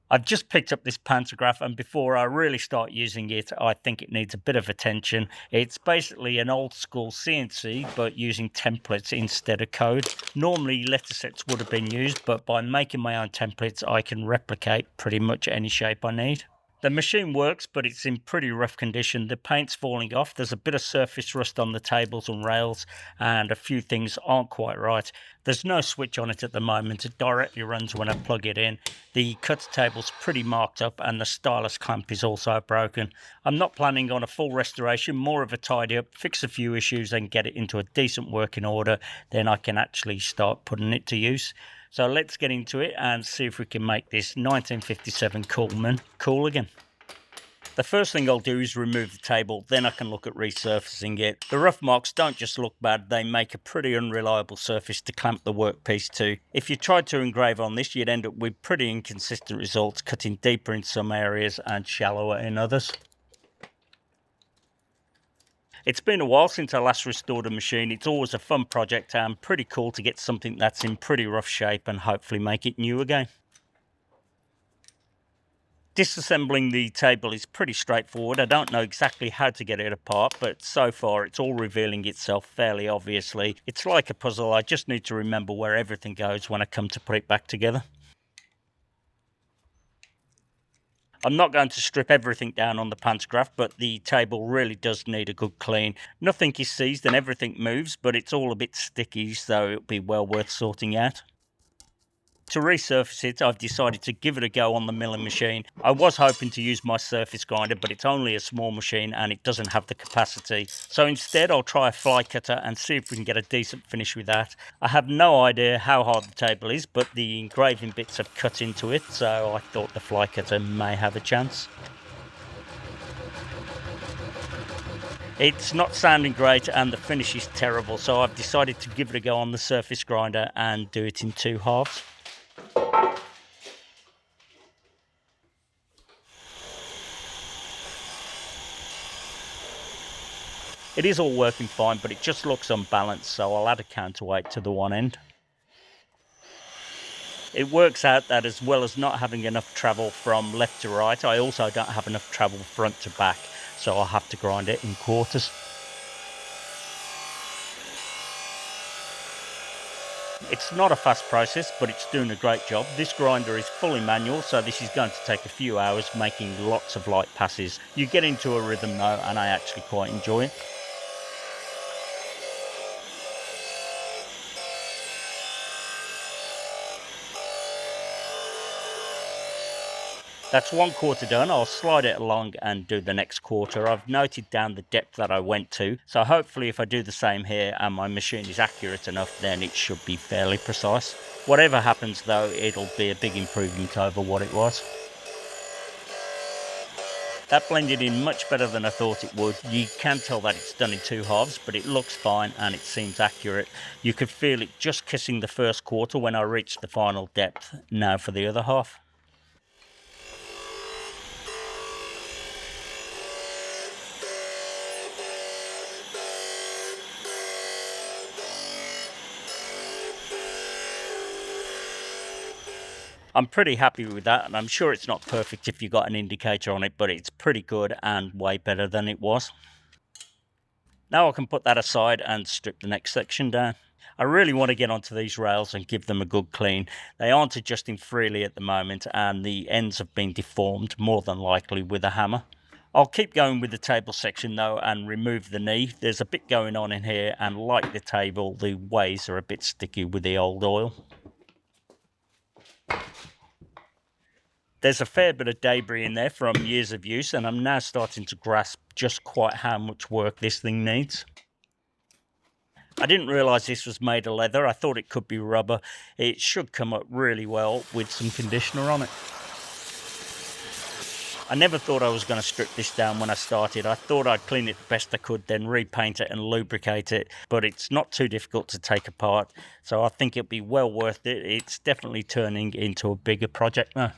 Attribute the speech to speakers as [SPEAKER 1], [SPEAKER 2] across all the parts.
[SPEAKER 1] I've just picked up this pantograph, and before I really start using it, I think it needs a bit of attention. It's basically an old school CNC, but using templates instead of code. Normally letter sets would have been used, but by making my own templates, I can replicate pretty much any shape I need. The machine works, but it's in pretty rough condition. The paint's falling off. There's a bit of surface rust on the tables and rails, and a few things aren't quite right. There's no switch on it at the moment. It directly runs when I plug it in. The cutter table's pretty marked up, and the stylus clamp is also broken. I'm not planning on a full restoration, more of a tidy up, fix a few issues and get it into a decent working order. Then I can actually start putting it to use. So let's get into it and see if we can make this 1957 Kuhlmann cool again. The first thing I'll do is remove the table, then I can look at resurfacing it. The rough marks don't just look bad, they make a pretty unreliable surface to clamp the workpiece to. If you tried to engrave on this, you'd end up with pretty inconsistent results, cutting deeper in some areas and shallower in others. It's been a while since I last restored a machine. It's always a fun project and pretty cool to get something that's in pretty rough shape and hopefully make it new again. Disassembling the table is pretty straightforward. I don't know exactly how to get it apart, but so far it's all revealing itself fairly obviously. It's like a puzzle. I just need to remember where everything goes when I come to put it back together. I'm not going to strip everything down on the pantograph, but the table really does need a good clean. Nothing is seized and everything moves, but it's all a bit sticky, so it'll be well worth sorting out. To resurface it, I've decided to give it a go on the milling machine. I was hoping to use my surface grinder, but it's only a small machine and it doesn't have the capacity. So instead, I'll try a fly cutter and see if we can get a decent finish with that. I have no idea how hard the table is, but the engraving bits have cut into it, so I thought the fly cutter may have a chance. It's not sounding great and the finish is terrible, so I've decided to give it a go on the surface grinder and do it in 2 halves. It is all working fine, but it just looks unbalanced, so I'll add a counterweight to the one end. It works out that as well as not having enough travel from left to right, I also don't have enough travel front to back, so I'll have to grind it in quarters. It's not a fast process, but it's doing a great job. This grinder is fully manual, so this is going to take a few hours, making lots of light passes. You get into a rhythm though, and I actually quite enjoy it. That's 1/4 done. I'll slide it along and do the next quarter. I've noted down the depth that I went to, so hopefully if I do the same here and my machine is accurate enough, then it should be fairly precise. Whatever happens though, it'll be a big improvement over what it was. That blended in much better than I thought it would. You can tell that it's done in 2 halves, but it looks fine and it seems accurate. You could feel it just kissing the first quarter when I reached the final depth. Now for the other half. I'm pretty happy with that, and I'm sure it's not perfect if you got an indicator on it, but it's pretty good and way better than it was. Now I can put that aside and strip the next section down. I really want to get onto these rails and give them a good clean. They aren't adjusting freely at the moment, and the ends have been deformed, more than likely with a hammer. I'll keep going with the table section though and remove the knee. There's a bit going on in here, and like the table, the ways are a bit sticky with the old oil. There's a fair bit of debris in there from years of use, and I'm now starting to grasp just quite how much work this thing needs. I didn't realise this was made of leather. I thought it could be rubber. It should come up really well with some conditioner on it. I never thought I was going to strip this down when I started. I thought I'd clean it the best I could, then repaint it and lubricate it, but it's not too difficult to take apart, so I think it'll be well worth it. It's definitely turning into a bigger project now.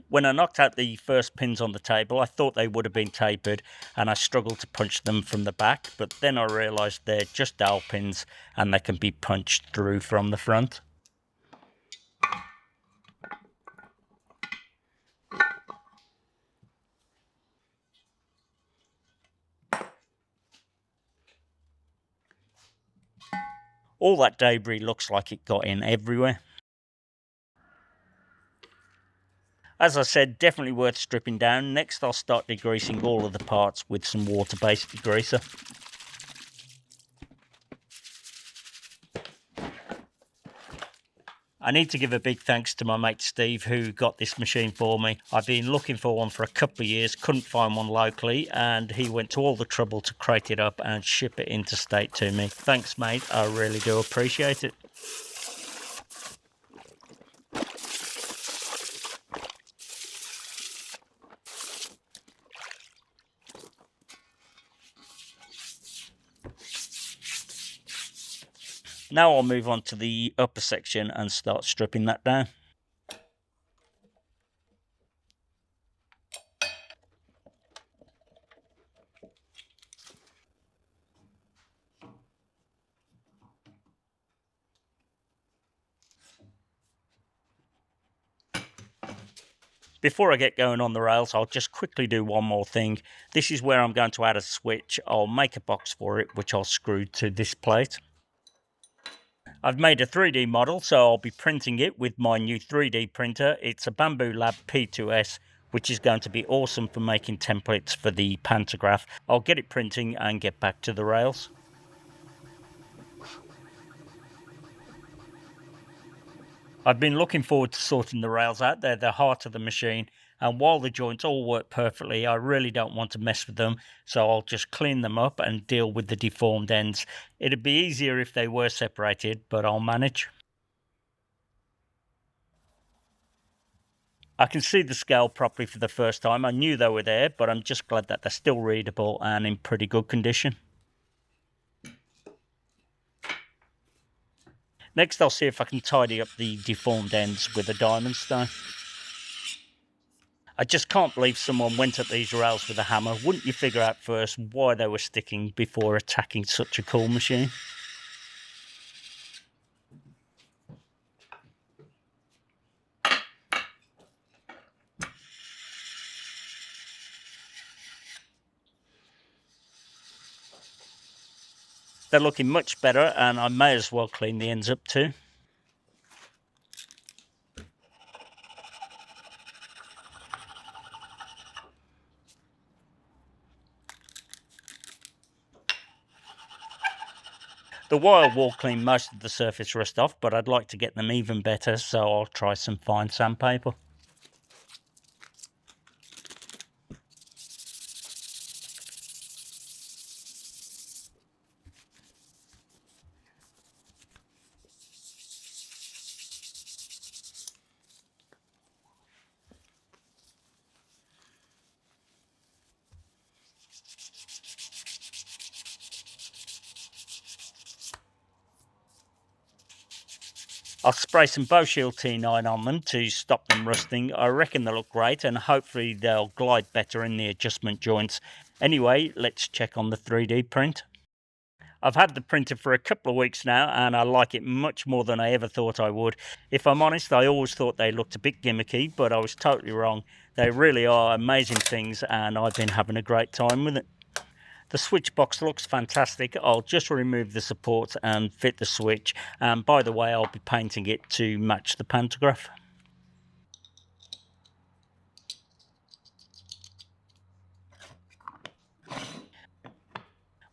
[SPEAKER 1] When I knocked out the first pins on the table, I thought they would have been tapered and I struggled to punch them from the back, but then I realised they're just dowel pins and they can be punched through from the front. All that debris looks like it got in everywhere. As I said, definitely worth stripping down. Next I'll start degreasing all of the parts with some water-based degreaser. I need to give a big thanks to my mate Steve who got this machine for me. I've been looking for one for a couple of years, couldn't find one locally, and he went to all the trouble to crate it up and ship it interstate to me. Thanks mate, I really do appreciate it. Now I'll move on to the upper section and start stripping that down. Before I get going on the rails, I'll just quickly do one more thing. This is where I'm going to add a switch. I'll make a box for it, which I'll screw to this plate. I've made a 3D model, so I'll be printing it with my new 3D printer. It's a Bamboo Lab P2S, which is going to be awesome for making templates for the pantograph. I'll get it printing and get back to the rails. I've been looking forward to sorting the rails out. They're the heart of the machine, and while the joints all work perfectly, I really don't want to mess with them, so I'll just clean them up and deal with the deformed ends. It'd be easier if they were separated, but I'll manage. I can see the scale properly for the first time. I knew they were there, but I'm just glad that they're still readable and in pretty good condition. Next, I'll see if I can tidy up the deformed ends with a diamond stone. I just can't believe someone went at these rails with a hammer. Wouldn't you figure out first why they were sticking before attacking such a cool machine? They're looking much better, and I may as well clean the ends up too. The wire will clean most of the surface rust off, but I'd like to get them even better, so I'll try some fine sandpaper. I'll spray some Bow-Shield T9 on them to stop them rusting. I reckon they'll look great and hopefully they'll glide better in the adjustment joints. Anyway, let's check on the 3D print. I've had the printer for a couple of weeks now and I like it much more than I ever thought I would. If I'm honest, I always thought they looked a bit gimmicky, but I was totally wrong. They really are amazing things and I've been having a great time with it. The switch box looks fantastic. I'll just remove the support and fit the switch. And by the way, I'll be painting it to match the pantograph.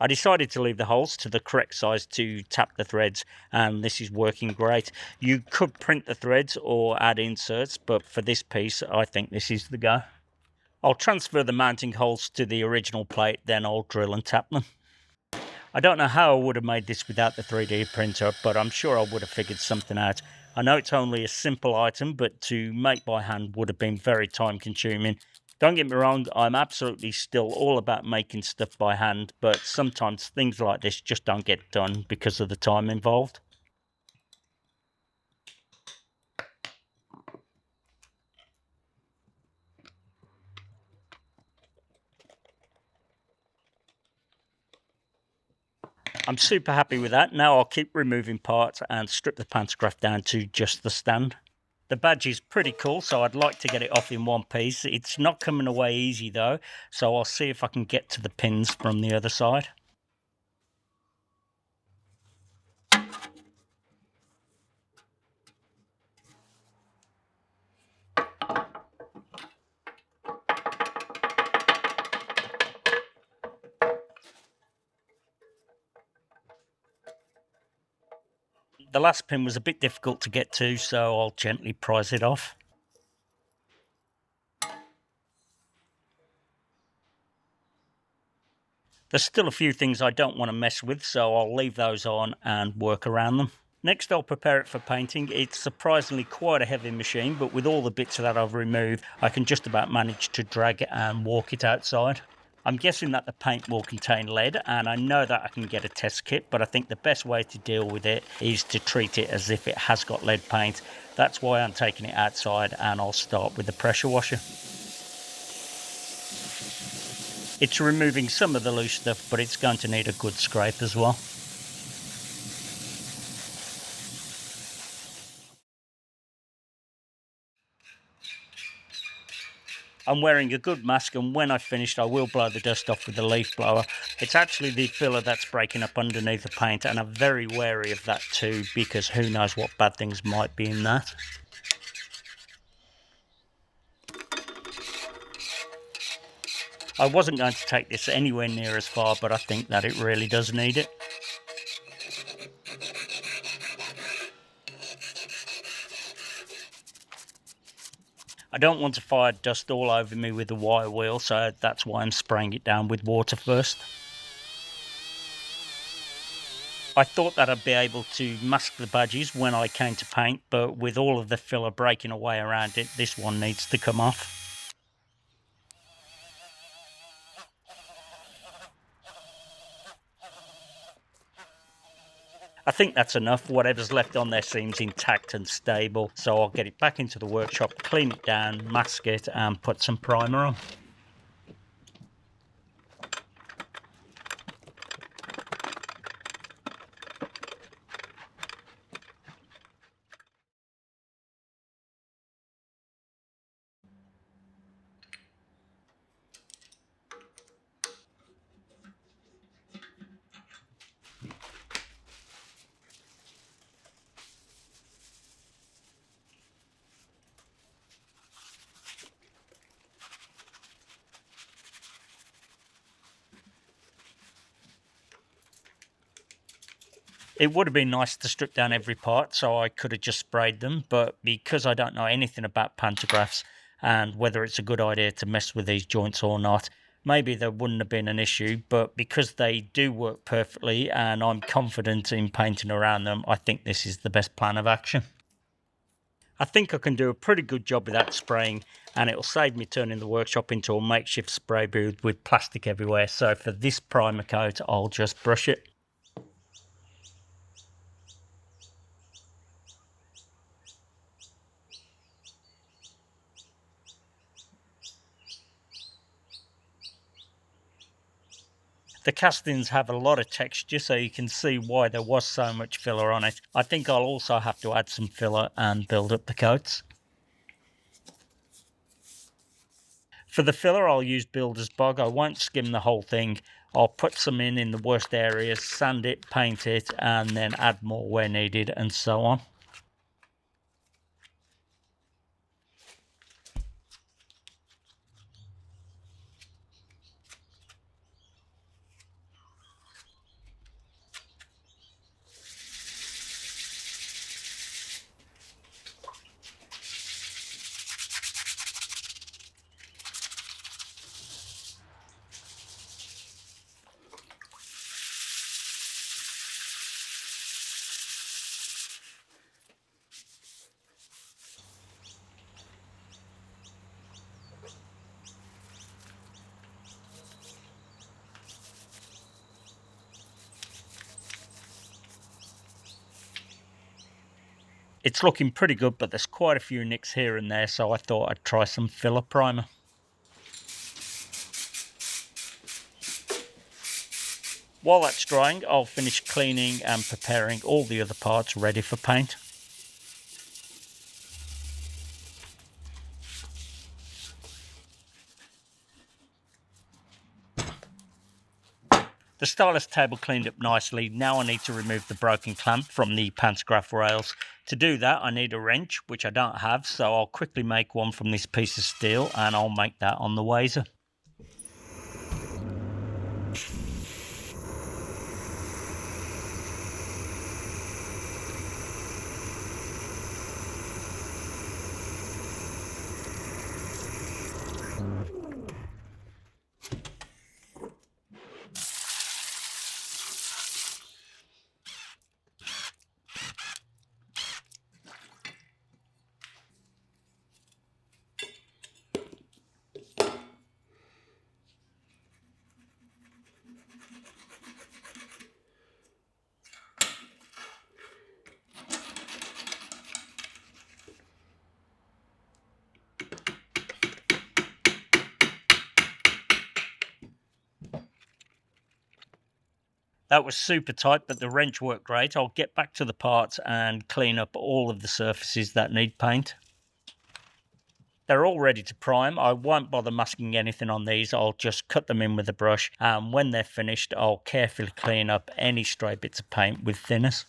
[SPEAKER 1] I decided to leave the holes to the correct size to tap the threads, and this is working great. You could print the threads or add inserts, but for this piece, I think this is the go. I'll transfer the mounting holes to the original plate, then I'll drill and tap them. I don't know how I would have made this without the 3D printer, but I'm sure I would have figured something out. I know it's only a simple item, but to make by hand would have been very time consuming. Don't get me wrong, I'm absolutely still all about making stuff by hand, but sometimes things like this just don't get done because of the time involved. I'm super happy with that. Now I'll keep removing parts and strip the pantograph down to just the stand. The badge is pretty cool, so I'd like to get it off in one piece. It's not coming away easy though, so I'll see if I can get to the pins from the other side. The last pin was a bit difficult to get to, so I'll gently prise it off. There's still a few things I don't want to mess with, so I'll leave those on and work around them. Next I'll prepare it for painting. It's surprisingly quite a heavy machine, but with all the bits that I've removed, I can just about manage to drag it and walk it outside. I'm guessing that the paint will contain lead, and I know that I can get a test kit, but I think the best way to deal with it is to treat it as if it has got lead paint. That's why I'm taking it outside, and I'll start with the pressure washer. It's removing some of the loose stuff, but it's going to need a good scrape as well. I'm wearing a good mask, and when I've finished I will blow the dust off with the leaf blower. It's actually the filler that's breaking up underneath the paint, and I'm very wary of that too, because who knows what bad things might be in that. I wasn't going to take this anywhere near as far, but I think that it really does need it. I don't want to fire dust all over me with the wire wheel, so that's why I'm spraying it down with water first. I thought that I'd be able to mask the badges when I came to paint, but with all of the filler breaking away around it, this one needs to come off. I think that's enough. Whatever's left on there seems intact and stable, so I'll get it back into the workshop, clean it down, mask it, and put some primer on. It would have been nice to strip down every part, so I could have just sprayed them, but because I don't know anything about pantographs and whether it's a good idea to mess with these joints or not, maybe there wouldn't have been an issue, but because they do work perfectly and I'm confident in painting around them, I think this is the best plan of action. I think I can do a pretty good job without spraying, and it'll save me turning the workshop into a makeshift spray booth with plastic everywhere, so for this primer coat I'll just brush it. The castings have a lot of texture, so you can see why there was so much filler on it. I think I'll also have to add some filler and build up the coats. For the filler, I'll use Builder's Bog. I won't skim the whole thing. I'll put some in the worst areas, sand it, paint it, and then add more where needed, and so on. It's looking pretty good, but there's quite a few nicks here and there, so I thought I'd try some filler primer. While that's drying, I'll finish cleaning and preparing all the other parts ready for paint. The stylus table cleaned up nicely. Now I need to remove the broken clamp from the pantograph rails. To do that, I need a wrench, which I don't have, so I'll quickly make one from this piece of steel and I'll make that on the Wazer. That was super tight, but the wrench worked great. I'll get back to the parts and clean up all of the surfaces that need paint. They're all ready to prime. I won't bother masking anything on these. I'll just cut them in with a brush, and when they're finished, I'll carefully clean up any stray bits of paint with thinners.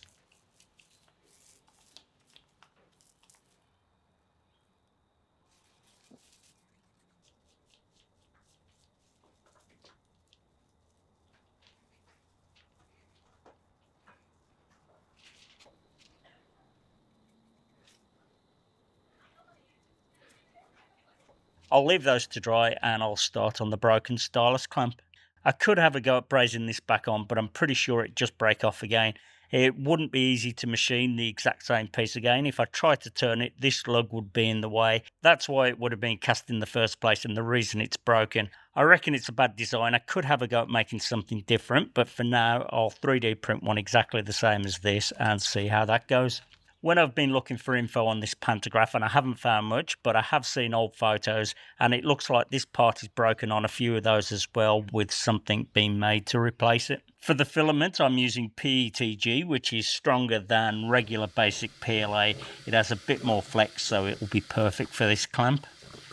[SPEAKER 1] I'll leave those to dry and I'll start on the broken stylus clamp. I could have a go at brazing this back on, but I'm pretty sure it'd just break off again. It wouldn't be easy to machine the exact same piece again. If I tried to turn it, this lug would be in the way. That's why it would have been cast in the first place and the reason it's broken. I reckon it's a bad design. I could have a go at making something different, but for now I'll 3D print one exactly the same as this and see how that goes. When I've been looking for info on this pantograph, and I haven't found much, but I have seen old photos, and it looks like this part is broken on a few of those as well, with something being made to replace it. For the filament, I'm using PETG, which is stronger than regular basic PLA. It has a bit more flex, so it will be perfect for this clamp.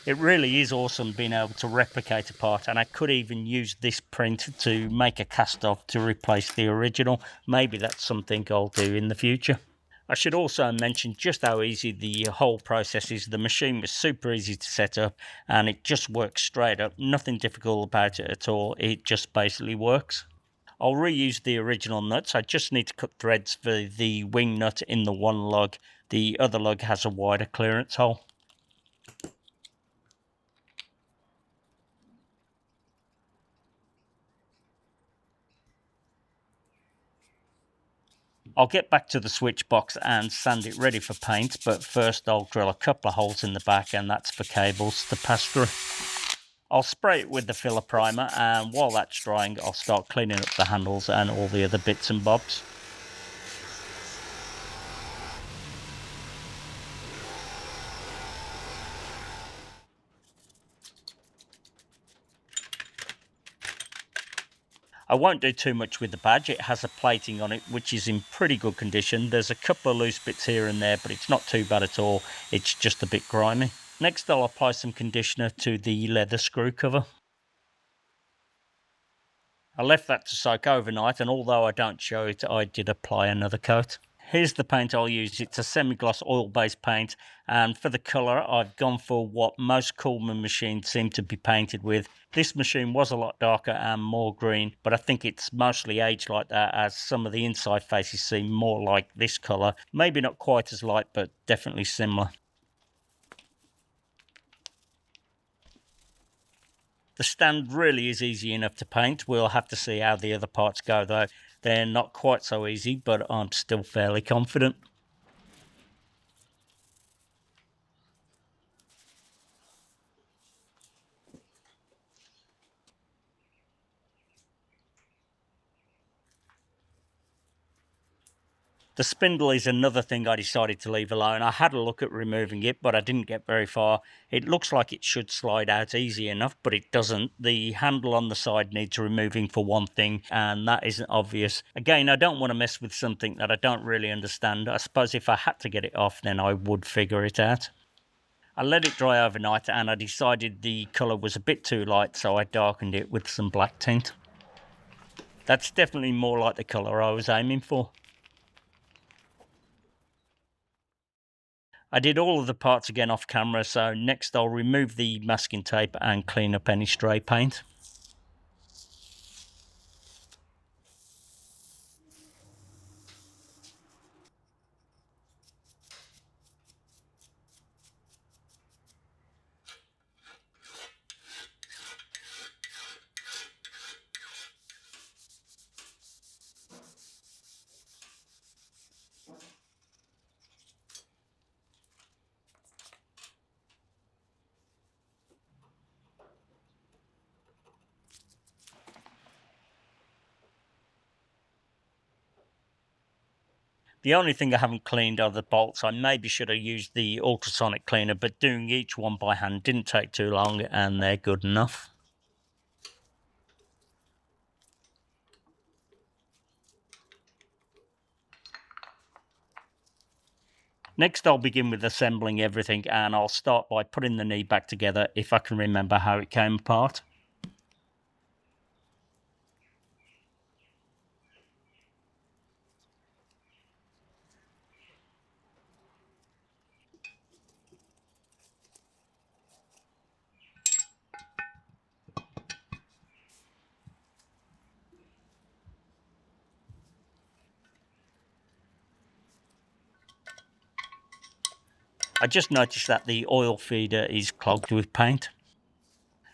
[SPEAKER 1] It really is awesome being able to replicate a part, and I could even use this print to make a cast of to replace the original. Maybe that's something I'll do in the future. I should also mention just how easy the whole process is. The machine was super easy to set up and it just works straight up. Nothing difficult about it at all. It just basically works. I'll reuse the original nuts. I just need to cut threads for the wing nut in the one lug. The other lug has a wider clearance hole. I'll get back to the switch box and sand it ready for paint, but first I'll drill a couple of holes in the back, and that's for cables to pass through. I'll spray it with the filler primer, and while that's drying I'll start cleaning up the handles and all the other bits and bobs. I won't do too much with the badge. It has a plating on it which is in pretty good condition. There's a couple of loose bits here and there, but it's not too bad at all. It's just a bit grimy. Next I'll apply some conditioner to the leather screw cover. I left that to soak overnight, and although I don't show it, I did apply another coat. Here's the paint I'll use. It's a semi-gloss oil-based paint, and for the colour I've gone for what most Kuhlmann machines seem to be painted with. This machine was a lot darker and more green, but I think it's mostly aged like that, as some of the inside faces seem more like this colour. Maybe not quite as light, but definitely similar. The stand really is easy enough to paint. We'll have to see how the other parts go though. They're not quite so easy, but I'm still fairly confident. The spindle is another thing I decided to leave alone. I had a look at removing it, but I didn't get very far. It looks like it should slide out easy enough, but it doesn't. The handle on the side needs removing for one thing, and that isn't obvious. Again, I don't want to mess with something that I don't really understand. I suppose if I had to get it off, then I would figure it out. I let it dry overnight, and I decided the colour was a bit too light, so I darkened it with some black tint. That's definitely more like the colour I was aiming for. I did all of the parts again off camera, so next I'll remove the masking tape and clean up any stray paint. The only thing I haven't cleaned are the bolts. I maybe should have used the ultrasonic cleaner, but doing each one by hand didn't take too long, and they're good enough. Next I'll begin with assembling everything, and I'll start by putting the knee back together if I can remember how it came apart. I just noticed that the oil feeder is clogged with paint.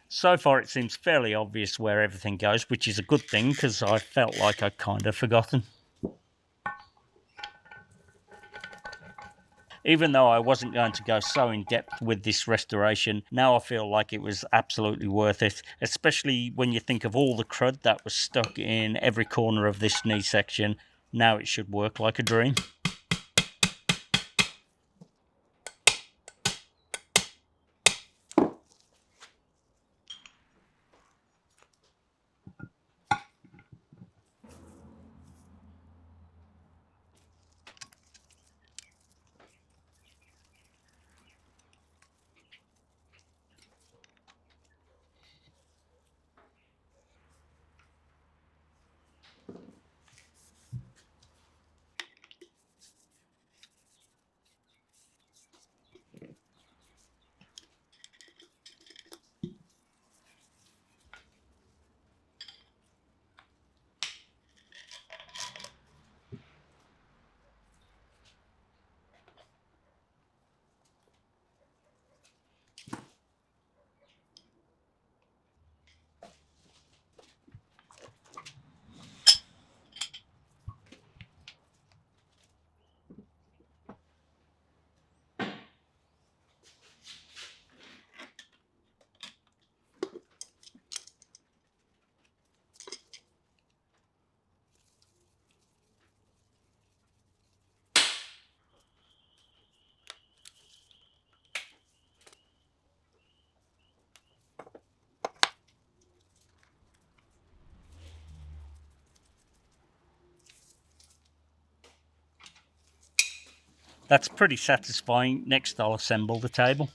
[SPEAKER 1] So far it seems fairly obvious where everything goes, which is a good thing because I felt like I'd kind of forgotten. Even though I wasn't going to go so in depth with this restoration, now I feel like it was absolutely worth it, especially when you think of all the crud that was stuck in every corner of this knee section. Now it should work like a dream. That's pretty satisfying. Next I'll assemble the table.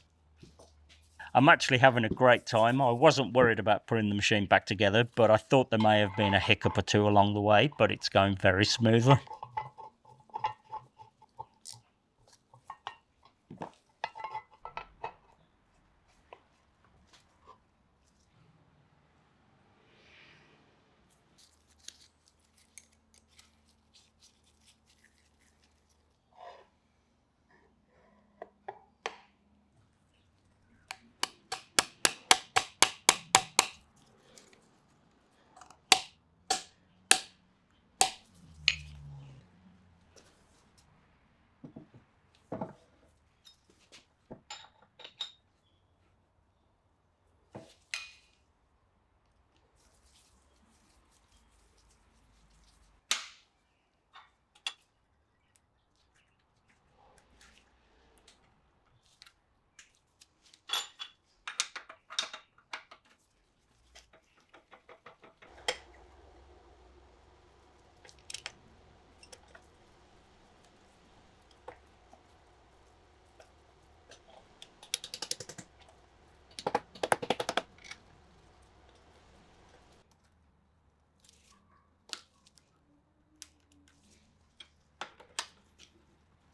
[SPEAKER 1] I'm actually having a great time. I wasn't worried about putting the machine back together, but I thought there may have been a hiccup or two along the way, but it's going very smoothly.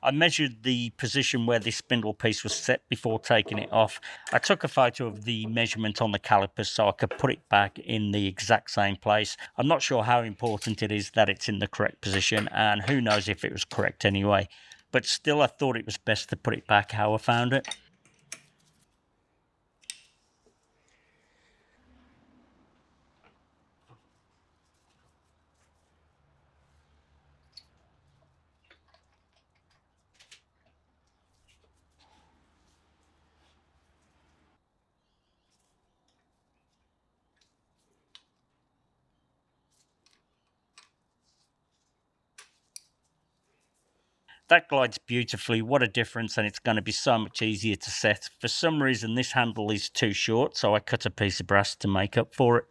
[SPEAKER 1] I measured the position where this spindle piece was set before taking it off. I took a photo of the measurement on the calipers so I could put it back in the exact same place. I'm not sure how important it is that it's in the correct position, and who knows if it was correct anyway. But still, I thought it was best to put it back how I found it. That glides beautifully. What a difference, and it's going to be so much easier to set. For some reason, this handle is too short, so I cut a piece of brass to make up for it.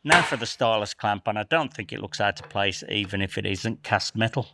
[SPEAKER 1] Now for the stylus clamp, and I don't think it looks out of place even if it isn't cast metal.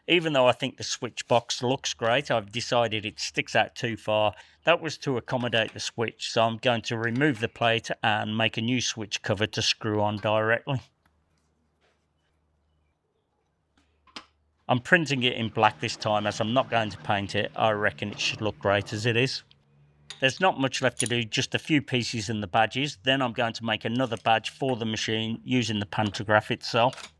[SPEAKER 1] Even though I think the switch box looks great, I've decided it sticks out too far. That was to accommodate the switch, so I'm going to remove the plate and make a new switch cover to screw on directly. I'm printing it in black this time as I'm not going to paint it. I reckon it should look great as it is. There's not much left to do, just a few pieces in the badges. Then I'm going to make another badge for the machine using the pantograph itself.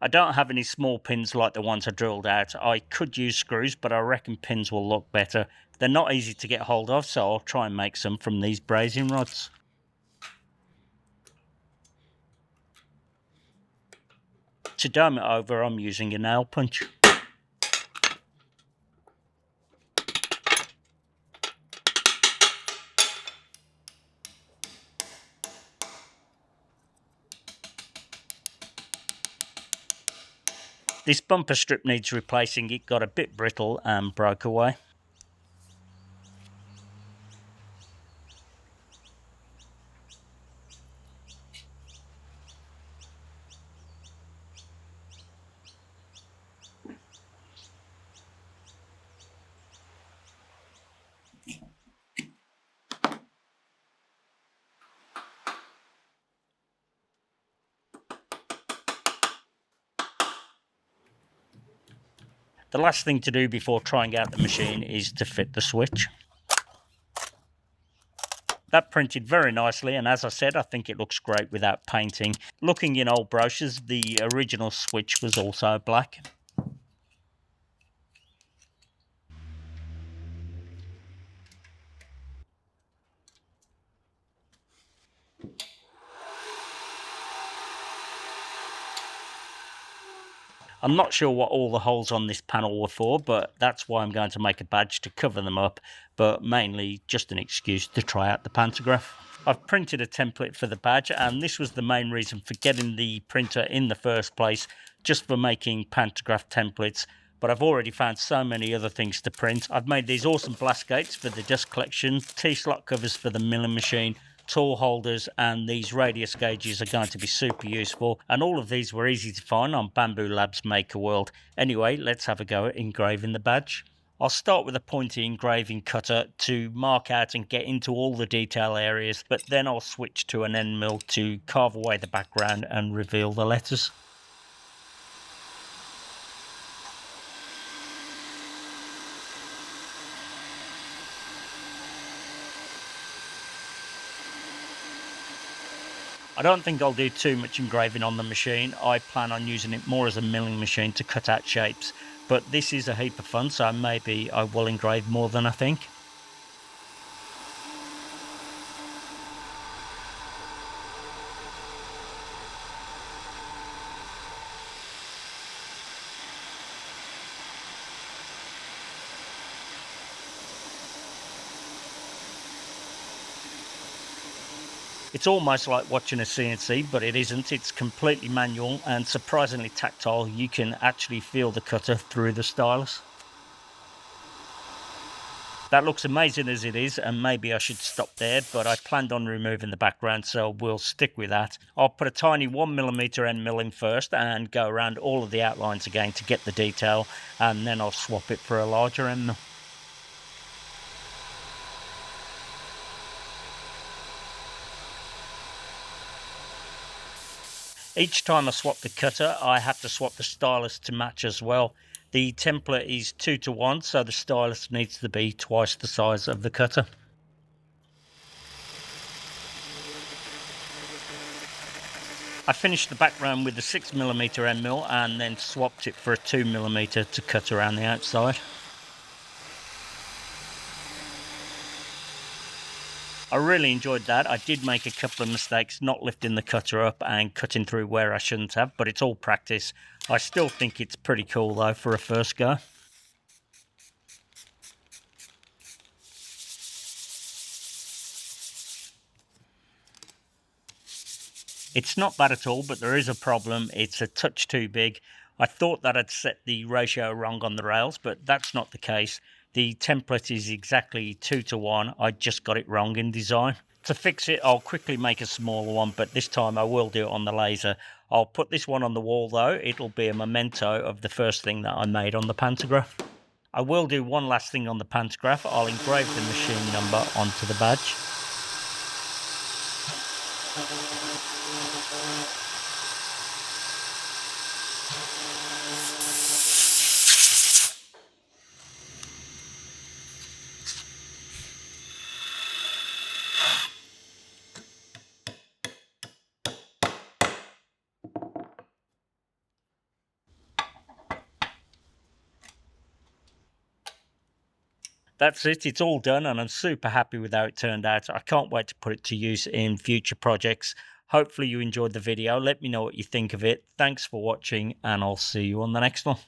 [SPEAKER 1] I don't have any small pins like the ones I drilled out. I could use screws, but I reckon pins will look better. They're not easy to get hold of, so I'll try and make some from these brazing rods. To dome it over, I'm using a nail punch. This bumper strip needs replacing. It got a bit brittle and broke away. The last thing to do before trying out the machine is to fit the switch. That printed very nicely, and as I said, I think it looks great without painting. Looking in old brochures, the original switch was also black. I'm not sure what all the holes on this panel were for, but that's why I'm going to make a badge to cover them up, but mainly just an excuse to try out the pantograph. I've printed a template for the badge, and this was the main reason for getting the printer in the first place, just for making pantograph templates. But I've already found so many other things to print. I've made these awesome blast gates for the dust collection, T-slot covers for the milling machine, tool holders, and these radius gauges are going to be super useful, and all of these were easy to find on Bamboo Labs Maker World. Anyway, let's have a go at engraving the badge. I'll start with a pointy engraving cutter to mark out and get into all the detail areas, but then I'll switch to an end mill to carve away the background and reveal the letters. I don't think I'll do too much engraving on the machine. I plan on using it more as a milling machine to cut out shapes, but this is a heap of fun, so maybe I will engrave more than I think. It's almost like watching a CNC, but it isn't. It's completely manual and surprisingly tactile. You can actually feel the cutter through the stylus. That looks amazing as it is, and maybe I should stop there, but I planned on removing the background, so we'll stick with that. I'll put a tiny 1mm end mill in first and go around all of the outlines again to get the detail, and then I'll swap it for a larger end mill. Each time I swap the cutter, I have to swap the stylus to match as well. The template is 2:1, so the stylus needs to be twice the size of the cutter. I finished the background with the 6mm end mill and then swapped it for a 2mm to cut around the outside. I really enjoyed that. I did make a couple of mistakes not lifting the cutter up and cutting through where I shouldn't have, but it's all practice. I still think it's pretty cool though for a first go. It's not bad at all, but there is a problem. It's a touch too big. I thought that I'd set the ratio wrong on the rails, but that's not the case. The template is exactly 2:1. I just got it wrong in design. To fix it, I'll quickly make a smaller one, but this time I will do it on the laser. I'll put this one on the wall though. It'll be a memento of the first thing that I made on the pantograph. I will do one last thing on the pantograph. I'll engrave the machine number onto the badge. That's it, it's all done and I'm super happy with how it turned out. I can't wait to put it to use in future projects. Hopefully you enjoyed the video. Let me know what you think of it. Thanks for watching and I'll see you on the next one.